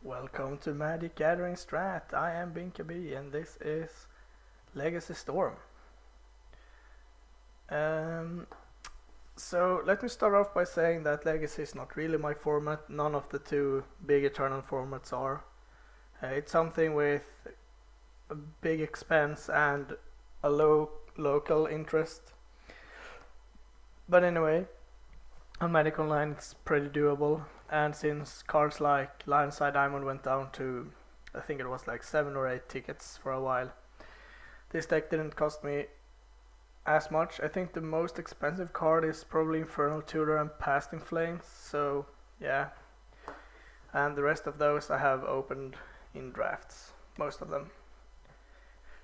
Welcome to Magic Gathering Strat. I am Binkaby and this is Legacy Storm. So let me start off by saying that Legacy is not really my format. None of the two big Eternal formats are. It's something with a big expense and a low local interest. But anyway, on Magic Online it's pretty doable, and since cards like Lionside Diamond went down to, I think it was like 7 or 8 tickets for a while, this deck didn't cost me as much. I think the most expensive card is probably Infernal Tutor and Past in Flames, so yeah. And the rest of those I have opened in drafts, most of them.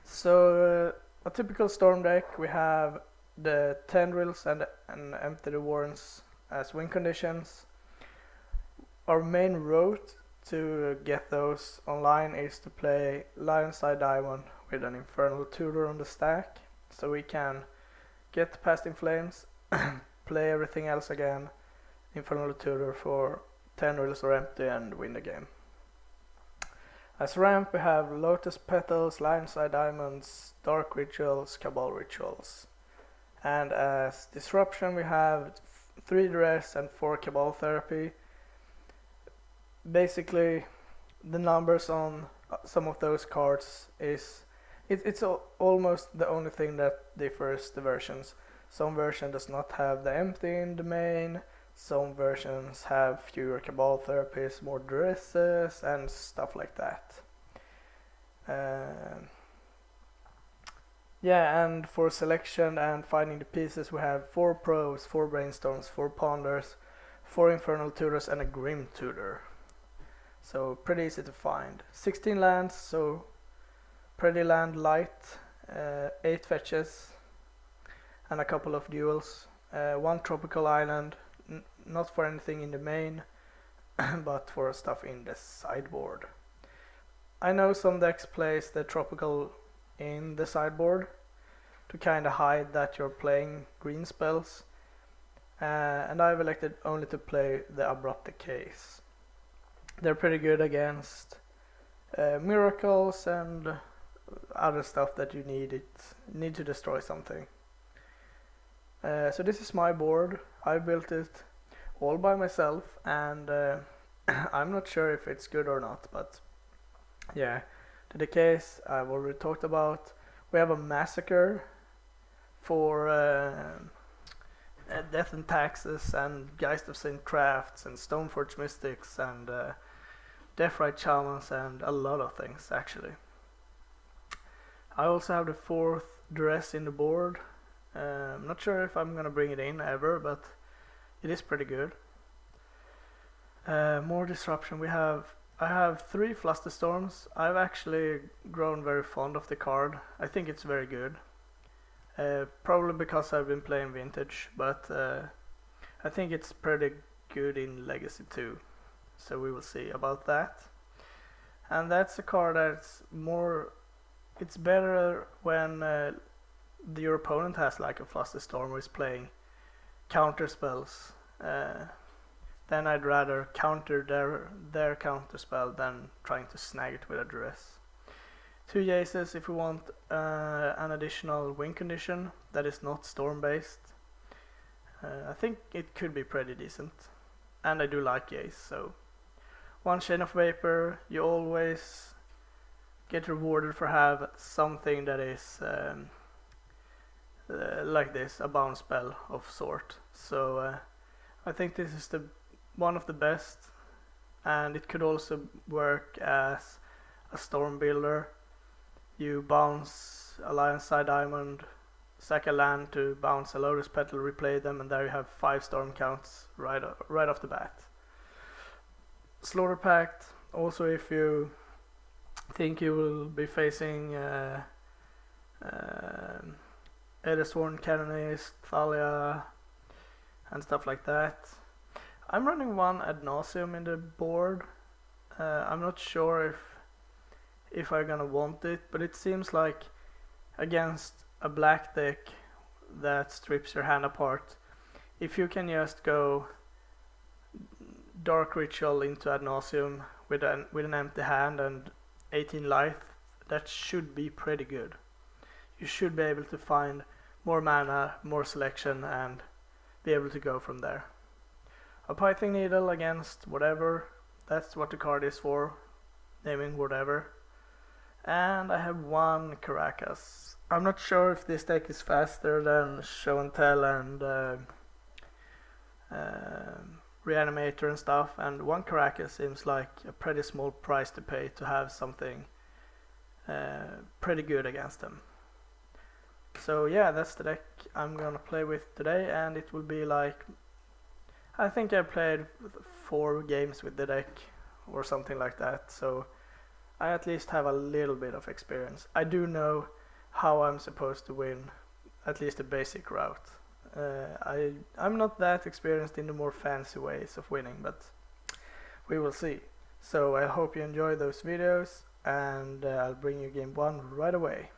So a typical Storm deck, we have the Tendrils and Empty the Warrens as win conditions. Our main route to get those online is to play Lionside Diamond with an Infernal Tutor on the stack, so we can get Past in Flames, play everything else again, Infernal Tutor for Tendrils or Empty, and win the game. As ramp we have Lotus Petals, Lionside Diamonds, Dark Rituals, Cabal Rituals. And as disruption we have 3 Duress and 4 Cabal Therapy. Basically the numbers on some of those cards is it's almost the only thing that differs the versions. Some version does not have the empty in the main, some versions have fewer Cabal Therapies, more Duresses and stuff like that. Yeah, and for selection and finding the pieces we have 4 Probes, 4 Brainstorms, 4 Ponders, 4 Infernal Tutors and a Grim Tutor. So pretty easy to find. 16 lands, so pretty land light, 8 fetches and a couple of duels, 1 tropical island, not for anything in the main but for stuff in the sideboard. I know some decks place the tropical in the sideboard to kinda hide that you're playing green spells, and I've elected only to play the Abrupt Decays. They're pretty good against miracles and other stuff that you need to destroy something. So this is my board. I built it all by myself, and I'm not sure if it's good or not, but yeah. The decays I've already talked about. We have a Massacre for Death and Taxes and Geist of St. Crafts and Stoneforge Mystics and Deathrite Shamans and a lot of things actually. I also have the 4th Duress in the board. I'm not sure if I'm gonna bring it in ever, but it is pretty good. More disruption. I have 3 Flusterstorms. I've actually grown very fond of the card. I think it's very good. Probably because I've been playing Vintage, but I think it's pretty good in Legacy too. So we will see about that. And that's a card that's more... It's better when your opponent has like a Flusterstorm or is playing counter spells. Then I'd rather counter their counter spell than trying to snag it with a Duress. 2 Jaces if you want an additional win condition that is not storm based. I think it could be pretty decent, and I do like Jace. So 1 Chain of Vapor, you always get rewarded for have something that is like this, a bounce spell of sort. So I think this is one of the best, and it could also work as a storm builder. You bounce a Lionside Diamond, sack a land to bounce a Lotus Petal, replay them, and there you have 5 storm counts right off the bat. Slaughter Pact, also if you think you will be facing Eresworn Canonist, Thalia and stuff like that. I'm running 1 Ad Nauseam in the board. I'm not sure if I'm gonna want it, but it seems like against a black deck that strips your hand apart, if you can just go Dark Ritual into Ad Nauseam with an empty hand and 18 life, that should be pretty good. You should be able to find more mana, more selection, and be able to go from there. A Pithing Needle against whatever, that's what the card is for, naming whatever. And I have one Caracas. I'm not sure if this deck is faster than Show and Tell and Reanimator and stuff, and one Caracas seems like a pretty small price to pay to have something pretty good against them. So yeah, that's the deck I'm gonna play with today, and it will be like, I think I played 4 games with the deck or something like that, so I at least have a little bit of experience. I do know how I'm supposed to win, at least the basic route. I'm not that experienced in the more fancy ways of winning, but we will see. So I hope you enjoy those videos, and I'll bring you game 1 right away.